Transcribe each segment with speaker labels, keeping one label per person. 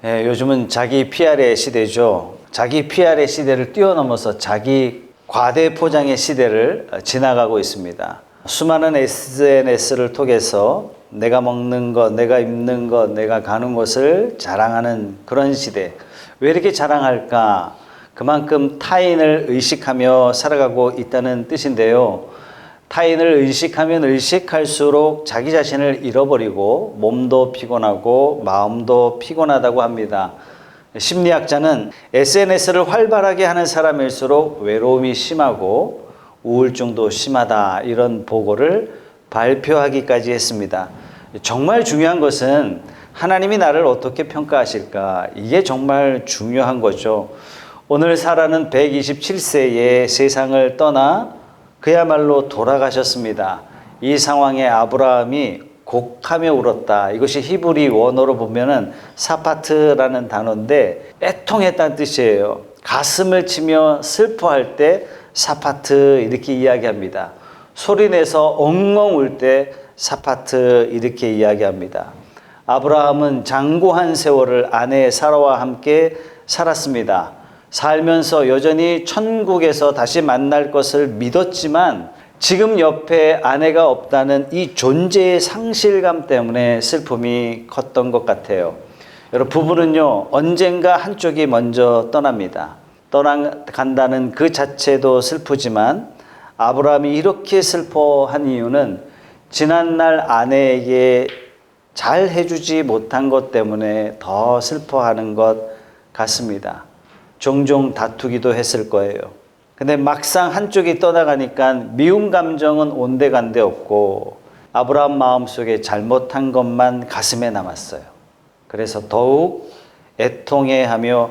Speaker 1: 예, 요즘은 자기 PR의 시대죠. 자기 PR의 시대를 뛰어넘어서 자기 과대 포장의 시대를 지나가고 있습니다. 수많은 SNS를 통해서 내가 먹는 것, 내가 입는 것, 내가 가는 곳을 자랑하는 그런 시대. 왜 이렇게 자랑할까? 그만큼 타인을 의식하며 살아가고 있다는 뜻인데요. 타인을 의식하면 의식할수록 자기 자신을 잃어버리고 몸도 피곤하고 마음도 피곤하다고 합니다. 심리학자는 SNS를 활발하게 하는 사람일수록 외로움이 심하고 우울증도 심하다, 이런 보고를 발표하기까지 했습니다. 정말 중요한 것은 하나님이 나를 어떻게 평가하실까? 이게 정말 중요한 거죠. 오늘 사라는 127세에 세상을 떠나 그야말로 돌아가셨습니다. 이 상황에 아브라함이 곡하며 울었다. 이것이 히브리 원어로 보면은 사파트라는 단어인데 애통했다는 뜻이에요. 가슴을 치며 슬퍼할 때 사파트 이렇게 이야기합니다. 소리내서 엉엉 울 때 사파트 이렇게 이야기합니다. 아브라함은 장구한 세월을 아내 사라와 함께 살았습니다. 살면서 여전히 천국에서 다시 만날 것을 믿었지만 지금 옆에 아내가 없다는 이 존재의 상실감 때문에 슬픔이 컸던 것 같아요. 여러분, 부부는요, 언젠가 한쪽이 먼저 떠납니다. 떠나간다는 그 자체도 슬프지만 아브라함이 이렇게 슬퍼한 이유는 지난날 아내에게 잘 해주지 못한 것 때문에 더 슬퍼하는 것 같습니다. 종종 다투기도 했을 거예요. 근데 막상 한쪽이 떠나가니까 미움 감정은 온데간데 없고 아브라함 마음속에 잘못한 것만 가슴에 남았어요. 그래서 더욱 애통해하며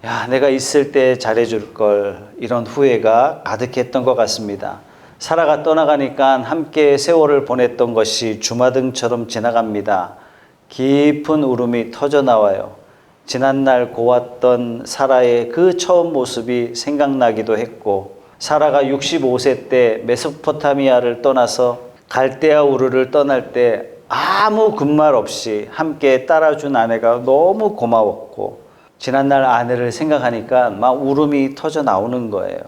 Speaker 1: 야, 내가 있을 때 잘해줄 걸, 이런 후회가 가득했던 것 같습니다. 사라가 떠나가니까 함께 세월을 보냈던 것이 주마등처럼 지나갑니다. 깊은 울음이 터져 나와요. 지난날 고왔던 사라의 그 처음 모습이 생각나기도 했고, 사라가 65세 때 메소포타미아를 떠나서 갈대아 우르를 떠날 때 아무 군말 없이 함께 따라준 아내가 너무 고마웠고, 지난날 아내를 생각하니까 막 울음이 터져 나오는 거예요.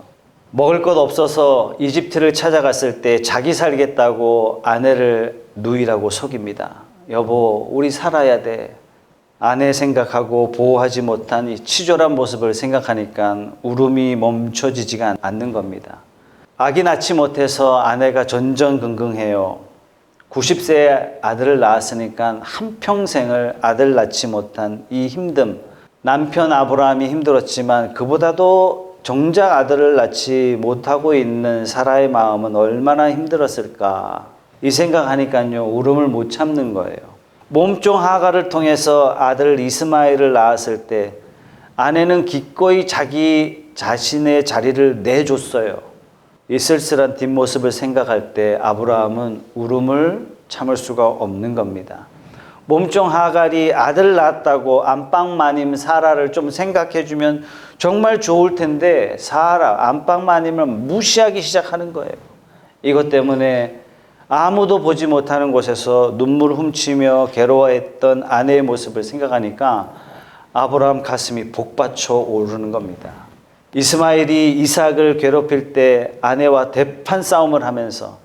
Speaker 1: 먹을 것 없어서 이집트를 찾아갔을 때 자기 살겠다고 아내를 누이라고 속입니다. 여보, 우리 살아야 돼. 아내 생각하고 보호하지 못한 이 치졸한 모습을 생각하니까 울음이 멈춰지지가 않는 겁니다. 아기 낳지 못해서 아내가 전전긍긍해요. 90세 아들을 낳았으니까 한평생을 아들 낳지 못한 이 힘듦. 남편 아브라함이 힘들었지만 그보다도 정작 아들을 낳지 못하고 있는 사라의 마음은 얼마나 힘들었을까. 이 생각하니까요, 울음을 못 참는 거예요. 몸종 하가를 통해서 아들 이스마엘을 낳았을 때 아내는 기꺼이 자기 자신의 자리를 내줬어요. 이 쓸쓸한 뒷모습을 생각할 때 아브라함은 울음을 참을 수가 없는 겁니다. 몸종 하갈이 아들 낳았다고 안방마님 사라를 좀 생각해주면 정말 좋을 텐데 사라, 안방마님을 무시하기 시작하는 거예요. 이것 때문에 아무도 보지 못하는 곳에서 눈물 훔치며 괴로워했던 아내의 모습을 생각하니까 아브라함 가슴이 복받쳐 오르는 겁니다. 이스마엘이 이삭을 괴롭힐 때 아내와 대판 싸움을 하면서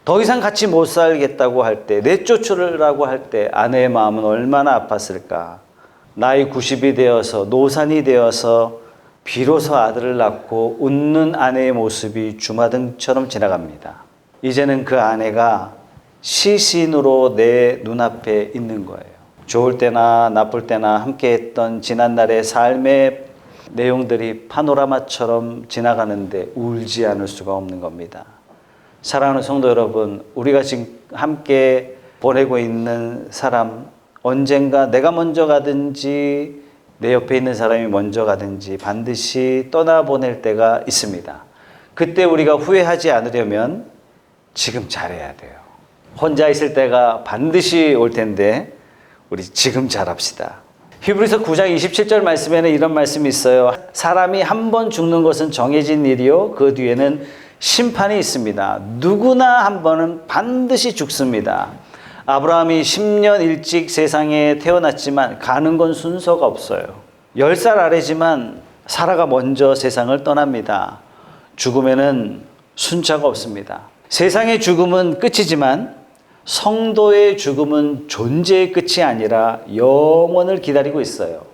Speaker 1: 더 이상 같이 못 살겠다고 할 때, 내쫓으라고 할 때 아내의 마음은 얼마나 아팠을까. 나이 90이 되어서 노산이 되어서 비로소 아들을 낳고 웃는 아내의 모습이 주마등처럼 지나갑니다. 이제는 그 아내가 시신으로 내 눈앞에 있는 거예요. 좋을 때나 나쁠 때나 함께했던 지난날의 삶의 내용들이 파노라마처럼 지나가는데 울지 않을 수가 없는 겁니다. 사랑하는 성도 여러분, 우리가 지금 함께 보내고 있는 사람, 언젠가 내가 먼저 가든지 내 옆에 있는 사람이 먼저 가든지 반드시 떠나보낼 때가 있습니다. 그때 우리가 후회하지 않으려면 지금 잘해야 돼요. 혼자 있을 때가 반드시 올 텐데 우리 지금 잘합시다. 히브리서 9장 27절 말씀에는 이런 말씀이 있어요. 사람이 한 번 죽는 것은 정해진 일이요, 그 뒤에는 심판이 있습니다. 누구나 한 번은 반드시 죽습니다. 아브라함이 10년 일찍 세상에 태어났지만 가는 건 순서가 없어요. 10살 아래지만 사라가 먼저 세상을 떠납니다. 죽음에는 순차가 없습니다. 세상의 죽음은 끝이지만 성도의 죽음은 존재의 끝이 아니라 영원을 기다리고 있어요.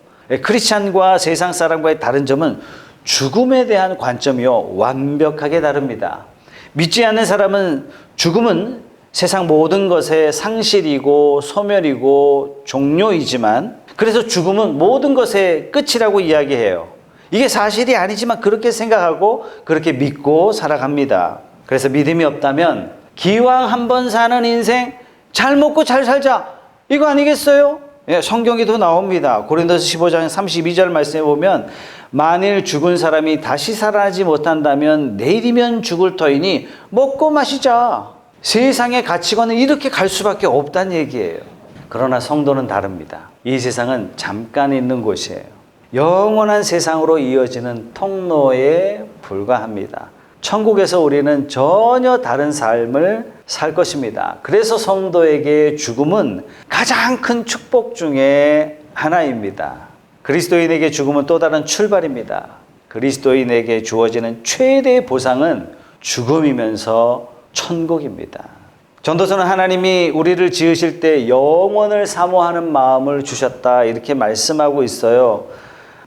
Speaker 1: 크리스찬과 세상 사람과의 다른 점은 죽음에 대한 관점이요 완벽하게 다릅니다. 믿지 않는 사람은 죽음은 세상 모든 것의 상실이고 소멸이고 종료이지만, 그래서 죽음은 모든 것의 끝이라고 이야기해요. 이게 사실이 아니지만 그렇게 생각하고 그렇게 믿고 살아갑니다. 그래서 믿음이 없다면 기왕 한 번 사는 인생 잘 먹고 잘 살자, 이거 아니겠어요? 예, 성경에도 나옵니다. 고린도서 15장 32절 말씀에 보면 만일 죽은 사람이 다시 살아나지 못한다면 내일이면 죽을 터이니 먹고 마시자. 세상의 가치관은 이렇게 갈 수밖에 없다는 얘기예요. 그러나 성도는 다릅니다. 이 세상은 잠깐 있는 곳이에요. 영원한 세상으로 이어지는 통로에 불과합니다. 천국에서 우리는 전혀 다른 삶을 살 것입니다. 그래서 성도에게 죽음은 가장 큰 축복 중에 하나입니다. 그리스도인에게 죽음은 또 다른 출발입니다. 그리스도인에게 주어지는 최대의 보상은 죽음이면서 천국입니다. 전도서는 하나님이 우리를 지으실 때 영원을 사모하는 마음을 주셨다, 이렇게 말씀하고 있어요.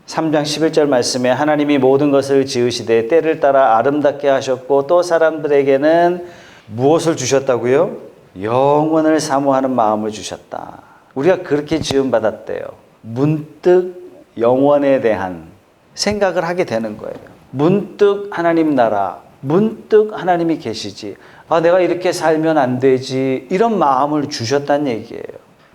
Speaker 1: 3장 11절 말씀에 하나님이 모든 것을 지으시되 때를 따라 아름답게 하셨고 또 사람들에게는 무엇을 주셨다고요? 영원을 사모하는 마음을 주셨다. 우리가 그렇게 지음받았대요. 문득 영원에 대한 생각을 하게 되는 거예요. 문득 하나님 나라, 문득 하나님이 계시지, 내가 이렇게 살면 안 되지, 이런 마음을 주셨다는 얘기예요.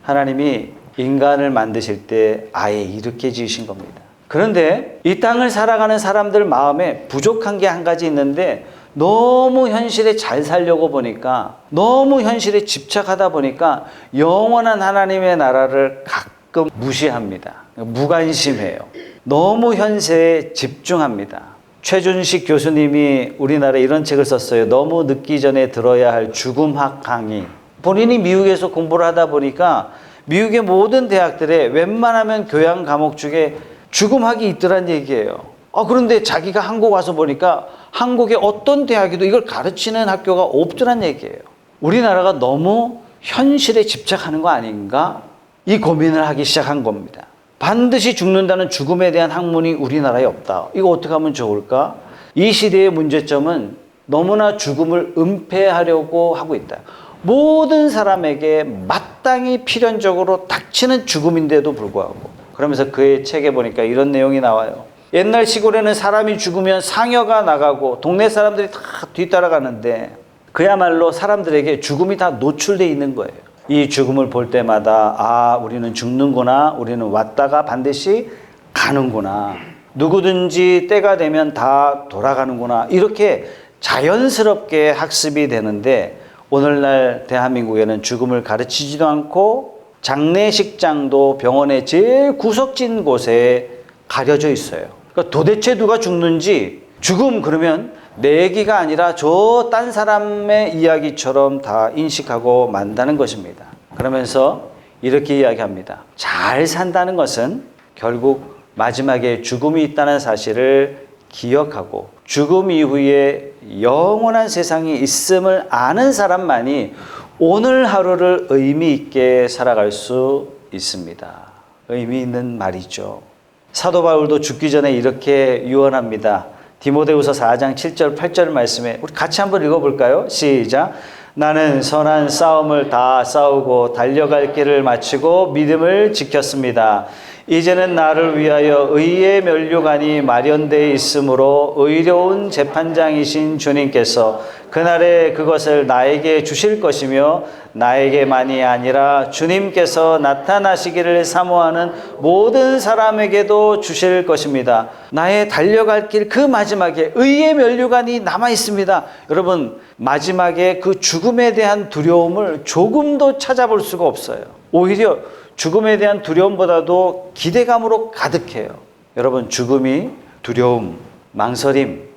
Speaker 1: 하나님이 인간을 만드실 때 아예 이렇게 지으신 겁니다. 그런데 이 땅을 살아가는 사람들 마음에 부족한 게 한 가지 있는데, 너무 현실에 잘 살려고 보니까, 너무 현실에 집착하다 보니까 영원한 하나님의 나라를 가끔 무시합니다. 무관심해요. 너무 현세에 집중합니다. 최준식 교수님이 우리나라에 이런 책을 썼어요. 너무 늦기 전에 들어야 할 죽음학 강의. 본인이 미국에서 공부를 하다 보니까 미국의 모든 대학들에 웬만하면 교양 과목 중에 죽음학이 있더란 얘기예요. 그런데 자기가 한국 와서 보니까 한국의 어떤 대학에도 이걸 가르치는 학교가 없더란 얘기예요. 우리나라가 너무 현실에 집착하는 거 아닌가? 이 고민을 하기 시작한 겁니다. 반드시 죽는다는 죽음에 대한 학문이 우리나라에 없다. 이거 어떻게 하면 좋을까? 이 시대의 문제점은 너무나 죽음을 은폐하려고 하고 있다. 모든 사람에게 마땅히 필연적으로 닥치는 죽음인데도 불구하고. 그러면서 그의 책에 보니까 이런 내용이 나와요. 옛날 시골에는 사람이 죽으면 상여가 나가고 동네 사람들이 다 뒤따라가는데 그야말로 사람들에게 죽음이 다 노출되어 있는 거예요. 이 죽음을 볼 때마다 우리는 죽는구나, 우리는 왔다가 반드시 가는구나, 누구든지 때가 되면 다 돌아가는구나, 이렇게 자연스럽게 학습이 되는데, 오늘날 대한민국에는 죽음을 가르치지도 않고 장례식장도 병원의 제일 구석진 곳에 가려져 있어요. 그러니까 도대체 누가 죽는지, 죽음 그러면 내 얘기가 아니라 저 딴 사람의 이야기처럼 다 인식하고 만다는 것입니다. 그러면서 이렇게 이야기합니다. 잘 산다는 것은 결국 마지막에 죽음이 있다는 사실을 기억하고 죽음 이후에 영원한 세상이 있음을 아는 사람만이 오늘 하루를 의미 있게 살아갈 수 있습니다. 의미 있는 말이죠. 사도 바울도 죽기 전에 이렇게 유언합니다. 디모데후서 4장 7절 8절 말씀에 우리 같이 한번 읽어볼까요? 시작. 나는 선한 싸움을 다 싸우고 달려갈 길을 마치고 믿음을 지켰습니다. 이제는 나를 위하여 의의 면류관이 마련되어 있으므로 의로운 재판장이신 주님께서 그날에 그것을 나에게 주실 것이며 나에게만이 아니라 주님께서 나타나시기를 사모하는 모든 사람에게도 주실 것입니다. 나의 달려갈 길 그 마지막에 의의 면류관이 남아 있습니다. 여러분, 마지막에 그 죽음에 대한 두려움을 조금도 찾아볼 수가 없어요. 오히려 죽음에 대한 두려움보다도 기대감으로 가득해요. 여러분, 죽음이 두려움, 망설임,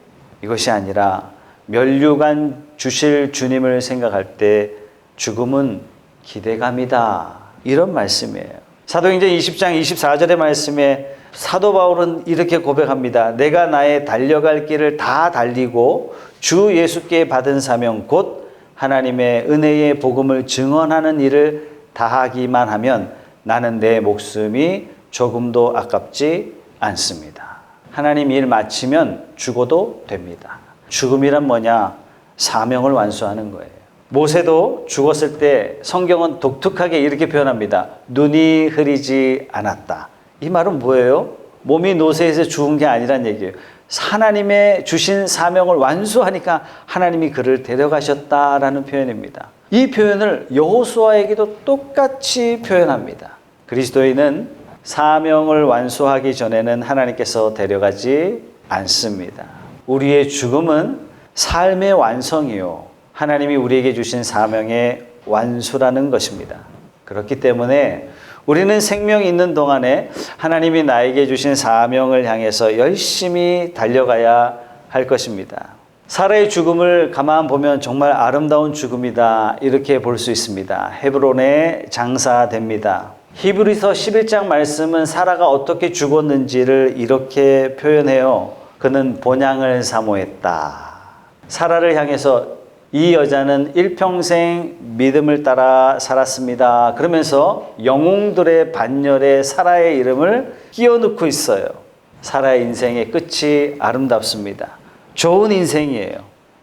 Speaker 1: 이것이 아니라 면류관 주실 주님을 생각할 때 죽음은 기대감이다. 이런 말씀이에요. 사도행전 20장 24절의 말씀에 사도 바울은 이렇게 고백합니다. 내가 나의 달려갈 길을 다 달리고 주 예수께 받은 사명 곧 하나님의 은혜의 복음을 증언하는 일을 다하기만 하면 나는 내 목숨이 조금도 아깝지 않습니다. 하나님 일 마치면 죽어도 됩니다. 죽음이란 뭐냐? 사명을 완수하는 거예요. 모세도 죽었을 때 성경은 독특하게 이렇게 표현합니다. 눈이 흐리지 않았다. 이 말은 뭐예요? 몸이 노쇠해서 죽은 게 아니란 얘기예요. 하나님의 주신 사명을 완수하니까 하나님이 그를 데려가셨다라는 표현입니다. 이 표현을 여호수아에게도 똑같이 표현합니다. 그리스도인은 사명을 완수하기 전에는 하나님께서 데려가지 않습니다. 우리의 죽음은 삶의 완성이요. 하나님이 우리에게 주신 사명의 완수라는 것입니다. 그렇기 때문에 우리는 생명이 있는 동안에 하나님이 나에게 주신 사명을 향해서 열심히 달려가야 할 것입니다. 사라의 죽음을 가만 보면 정말 아름다운 죽음이다. 이렇게 볼 수 있습니다. 헤브론에 장사됩니다. 히브리서 11장 말씀은 사라가 어떻게 죽었는지를 이렇게 표현해요. 그는 본향을 사모했다. 사라를 향해서 이 여자는 일평생 믿음을 따라 살았습니다. 그러면서 영웅들의 반열에 사라의 이름을 끼워넣고 있어요. 사라의 인생의 끝이 아름답습니다. 좋은 인생이에요.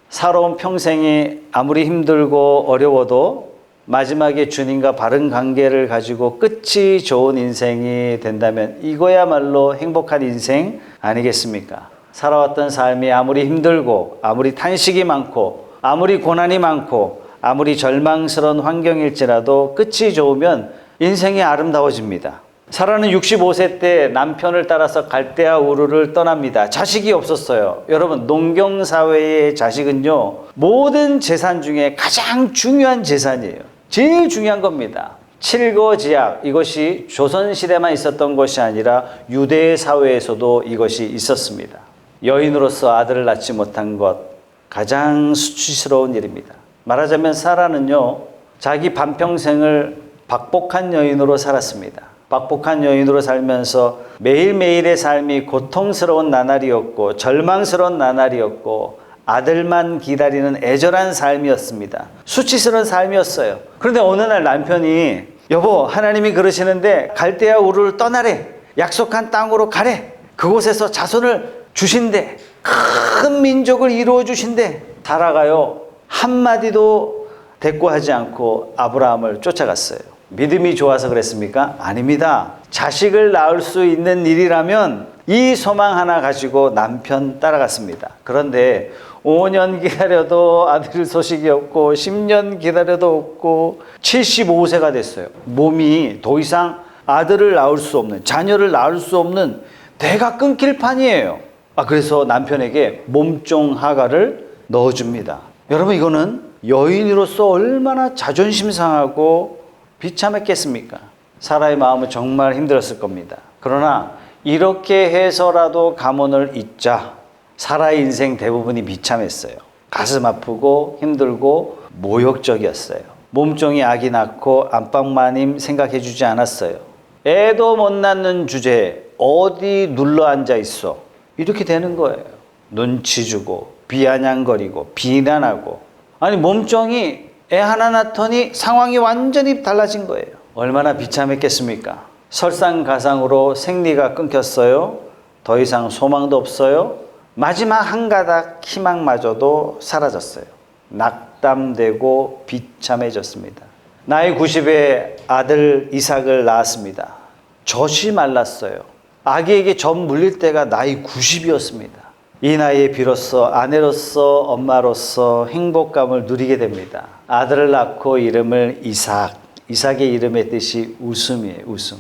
Speaker 1: 살아온 평생이 아무리 힘들고 어려워도 마지막에 주님과 바른 관계를 가지고 끝이 좋은 인생이 된다면 이거야말로 행복한 인생 아니겠습니까? 살아왔던 삶이 아무리 힘들고 아무리 탄식이 많고 아무리 고난이 많고 아무리 절망스러운 환경일지라도 끝이 좋으면 인생이 아름다워집니다. 사라는 65세 때 남편을 따라서 갈대아 우르를 떠납니다. 자식이 없었어요. 여러분, 농경사회의 자식은요, 모든 재산 중에 가장 중요한 재산이에요. 제일 중요한 겁니다. 칠거지약, 이것이 조선시대만 있었던 것이 아니라 유대 사회에서도 이것이 있었습니다. 여인으로서 아들을 낳지 못한 것, 가장 수치스러운 일입니다. 말하자면 사라는요, 자기 반평생을 박복한 여인으로 살았습니다. 박복한 여인으로 살면서 매일매일의 삶이 고통스러운 나날이었고 절망스러운 나날이었고 아들만 기다리는 애절한 삶이었습니다. 수치스러운 삶이었어요. 그런데 어느 날 남편이 여보, 하나님이 그러시는데 갈대아 우르를 떠나래. 약속한 땅으로 가래. 그곳에서 자손을 주신대. 큰 민족을 이루어 주신대. 사라가요, 한마디도 대꾸하지 않고 아브라함을 쫓아갔어요. 믿음이 좋아서 그랬습니까? 아닙니다. 자식을 낳을 수 있는 일이라면 이 소망 하나 가지고 남편 따라갔습니다. 그런데 5년 기다려도 아들 소식이 없고 10년 기다려도 없고 75세가 됐어요. 몸이 더 이상 아들을 낳을 수 없는, 자녀를 낳을 수 없는 대가 끊길 판이에요. 그래서 남편에게 몸종 하가를 넣어줍니다. 여러분, 이거는 여인으로서 얼마나 자존심 상하고 비참했겠습니까? 사라의 마음은 정말 힘들었을 겁니다. 그러나 이렇게 해서라도 가문을 잇자. 사라의 인생 대부분이 비참했어요. 가슴 아프고 힘들고 모욕적이었어요. 몸종이 아기 낳고 안방마님 생각해 주지 않았어요. 애도 못 낳는 주제에 어디 눌러 앉아 있어. 이렇게 되는 거예요. 눈치 주고 비아냥거리고 비난하고. 아니, 몸종이 애 하나 낳더니 상황이 완전히 달라진 거예요. 얼마나 비참했겠습니까? 설상가상으로 생리가 끊겼어요. 더 이상 소망도 없어요. 마지막 한 가닥 희망마저도 사라졌어요. 낙담되고 비참해졌습니다. 나이 90에 아들 이삭을 낳았습니다. 젖이 말랐어요. 아기에게 젖 물릴 때가 나이 90이었습니다. 이 나이에 비로소 아내로서 엄마로서 행복감을 누리게 됩니다. 아들을 낳고 이름을 이삭. 이삭의 이름의 뜻이 웃음이에요. 웃음.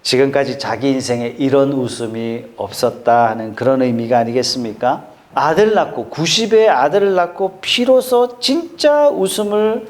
Speaker 1: 지금까지 자기 인생에 이런 웃음이 없었다 하는 그런 의미가 아니겠습니까? 아들 낳고 90에 아들을 낳고 비로소 진짜 웃음을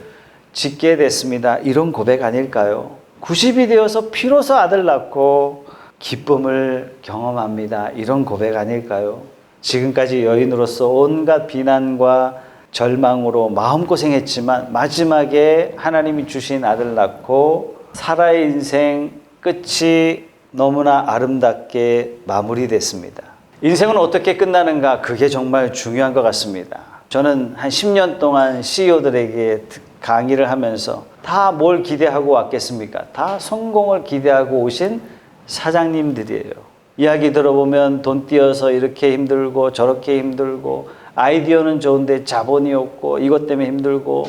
Speaker 1: 짓게 됐습니다. 이런 고백 아닐까요? 90이 되어서 비로소 아들 낳고 기쁨을 경험합니다. 이런 고백 아닐까요? 지금까지 여인으로서 온갖 비난과 절망으로 마음고생했지만 마지막에 하나님이 주신 아들 낳고 사라의 인생 끝이 너무나 아름답게 마무리됐습니다. 인생은 어떻게 끝나는가? 그게 정말 중요한 것 같습니다. 저는 한 10년 동안 CEO들에게 강의를 하면서 다 뭘 기대하고 왔겠습니까? 다 성공을 기대하고 오신 사장님들이에요. 이야기 들어보면 돈 띄어서 이렇게 힘들고 저렇게 힘들고 아이디어는 좋은데 자본이 없고 이것 때문에 힘들고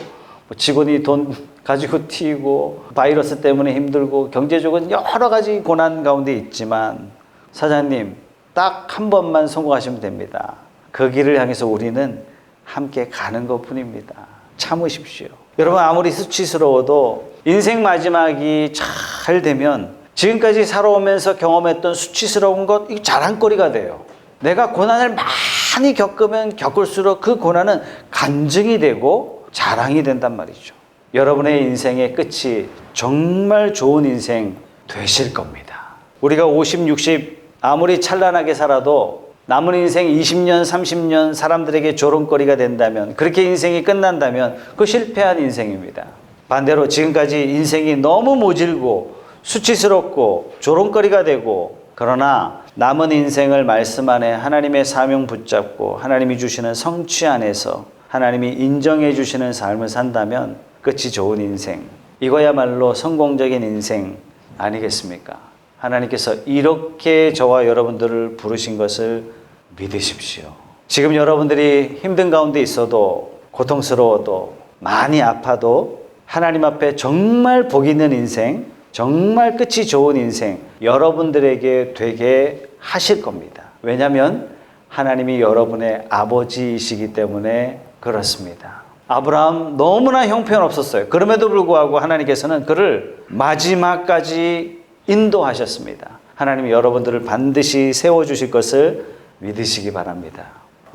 Speaker 1: 직원이 돈 가지고 튀고 바이러스 때문에 힘들고 경제적인 여러 가지 고난 가운데 있지만 사장님 딱 한 번만 성공하시면 됩니다. 그 길을 향해서 우리는 함께 가는 것뿐입니다. 참으십시오. 여러분 아무리 수치스러워도 인생 마지막이 잘 되면 지금까지 살아오면서 경험했던 수치스러운 것 이게 자랑거리가 돼요. 내가 고난을 많이 겪으면 겪을수록 그 고난은 간증이 되고 자랑이 된단 말이죠. 여러분의 인생의 끝이 정말 좋은 인생 되실 겁니다. 우리가 50, 60 아무리 찬란하게 살아도 남은 인생 20년, 30년 사람들에게 조롱거리가 된다면 그렇게 인생이 끝난다면 그 실패한 인생입니다. 반대로 지금까지 인생이 너무 모질고 수치스럽고 조롱거리가 되고 그러나 남은 인생을 말씀 안에 하나님의 사명 붙잡고 하나님이 주시는 성취 안에서 하나님이 인정해 주시는 삶을 산다면 끝이 좋은 인생, 이거야말로 성공적인 인생 아니겠습니까? 하나님께서 이렇게 저와 여러분들을 부르신 것을 믿으십시오. 지금 여러분들이 힘든 가운데 있어도 고통스러워도 많이 아파도 하나님 앞에 정말 복 있는 인생, 정말 끝이 좋은 인생 여러분들에게 되게 하실 겁니다. 왜냐하면 하나님이 여러분의 아버지이시기 때문에 그렇습니다. 아브라함 너무나 형편없었어요. 그럼에도 불구하고 하나님께서는 그를 마지막까지 인도하셨습니다. 하나님이 여러분들을 반드시 세워주실 것을 믿으시기 바랍니다.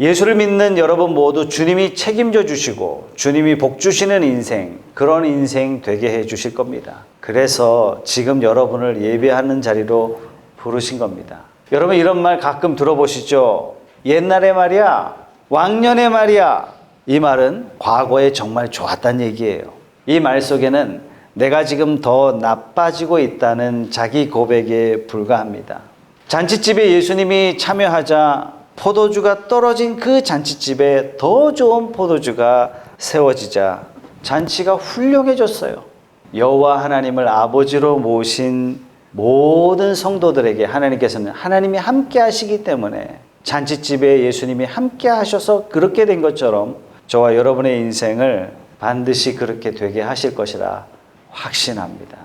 Speaker 1: 예수를 믿는 여러분 모두 주님이 책임져 주시고 주님이 복 주시는 인생, 그런 인생 되게 해 주실 겁니다. 그래서 지금 여러분을 예배하는 자리로 부르신 겁니다. 여러분 이런 말 가끔 들어보시죠? 옛날에 말이야, 왕년에 말이야. 이 말은 과거에 정말 좋았다는 얘기예요. 이 말 속에는 내가 지금 더 나빠지고 있다는 자기 고백에 불과합니다. 잔치집에 예수님이 참여하자 포도주가 떨어진 그 잔치집에 더 좋은 포도주가 세워지자 잔치가 훌륭해졌어요. 여호와 하나님을 아버지로 모신 모든 성도들에게 하나님께서는 하나님이 함께 하시기 때문에 잔치집에 예수님이 함께 하셔서 그렇게 된 것처럼 저와 여러분의 인생을 반드시 그렇게 되게 하실 것이라 확신합니다.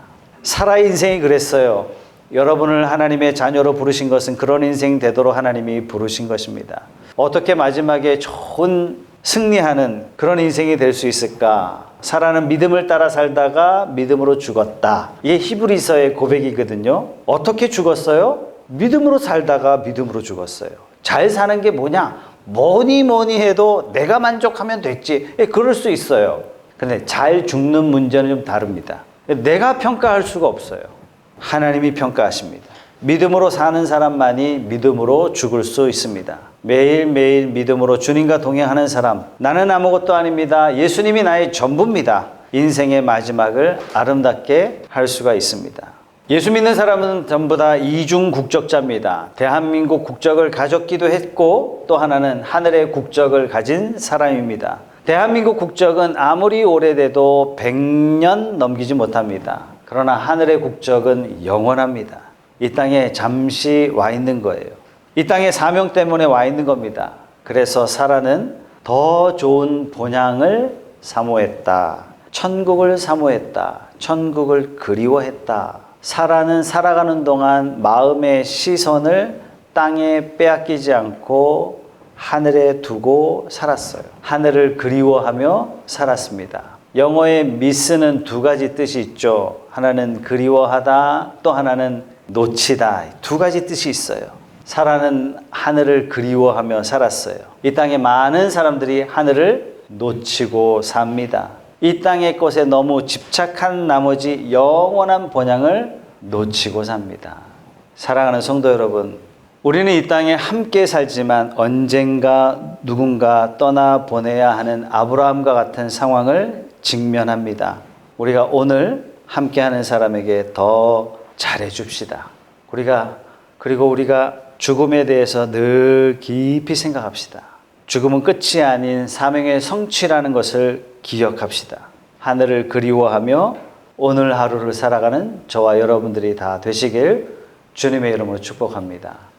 Speaker 1: 사라의 인생이 그랬어요. 여러분을 하나님의 자녀로 부르신 것은 그런 인생 되도록 하나님이 부르신 것입니다. 어떻게 마지막에 좋은 승리하는 그런 인생이 될 수 있을까? 사라는 믿음을 따라 살다가 믿음으로 죽었다. 이게 히브리서의 고백이거든요. 어떻게 죽었어요? 믿음으로 살다가 믿음으로 죽었어요. 잘 사는 게 뭐냐? 뭐니 해도 내가 만족하면 됐지. 그럴 수 있어요. 그런데 잘 죽는 문제는 좀 다릅니다. 내가 평가할 수가 없어요. 하나님이 평가하십니다. 믿음으로 사는 사람만이 믿음으로 죽을 수 있습니다. 매일매일 믿음으로 주님과 동행하는 사람, 나는 아무것도 아닙니다. 예수님이 나의 전부입니다. 인생의 마지막을 아름답게 할 수가 있습니다. 예수 믿는 사람은 전부 다 이중 국적자입니다. 대한민국 국적을 가졌기도 했고 또 하나는 하늘의 국적을 가진 사람입니다. 대한민국 국적은 아무리 오래돼도 100년 넘기지 못합니다. 그러나 하늘의 국적은 영원합니다. 이 땅에 잠시 와 있는 거예요. 이 땅에 사명 때문에 와 있는 겁니다. 그래서 사라는 더 좋은 본향을 사모했다. 천국을 사모했다. 천국을 그리워했다. 사라는 살아가는 동안 마음의 시선을 땅에 빼앗기지 않고 하늘에 두고 살았어요. 하늘을 그리워하며 살았습니다. 영어의 miss는 두 가지 뜻이 있죠. 하나는 그리워하다, 또 하나는 놓치다. 두 가지 뜻이 있어요. 사라는 하늘을 그리워하며 살았어요. 이 땅에 많은 사람들이 하늘을 놓치고 삽니다. 이 땅의 것에 너무 집착한 나머지 영원한 본향을 놓치고 삽니다. 사랑하는 성도 여러분, 우리는 이 땅에 함께 살지만 언젠가 누군가 떠나보내야 하는 아브라함과 같은 상황을 직면합니다. 우리가 오늘 함께하는 사람에게 더 잘해줍시다. 그리고 우리가 죽음에 대해서 늘 깊이 생각합시다. 죽음은 끝이 아닌 사명의 성취라는 것을 기억합시다. 하늘을 그리워하며 오늘 하루를 살아가는 저와 여러분들이 다 되시길 주님의 이름으로 축복합니다.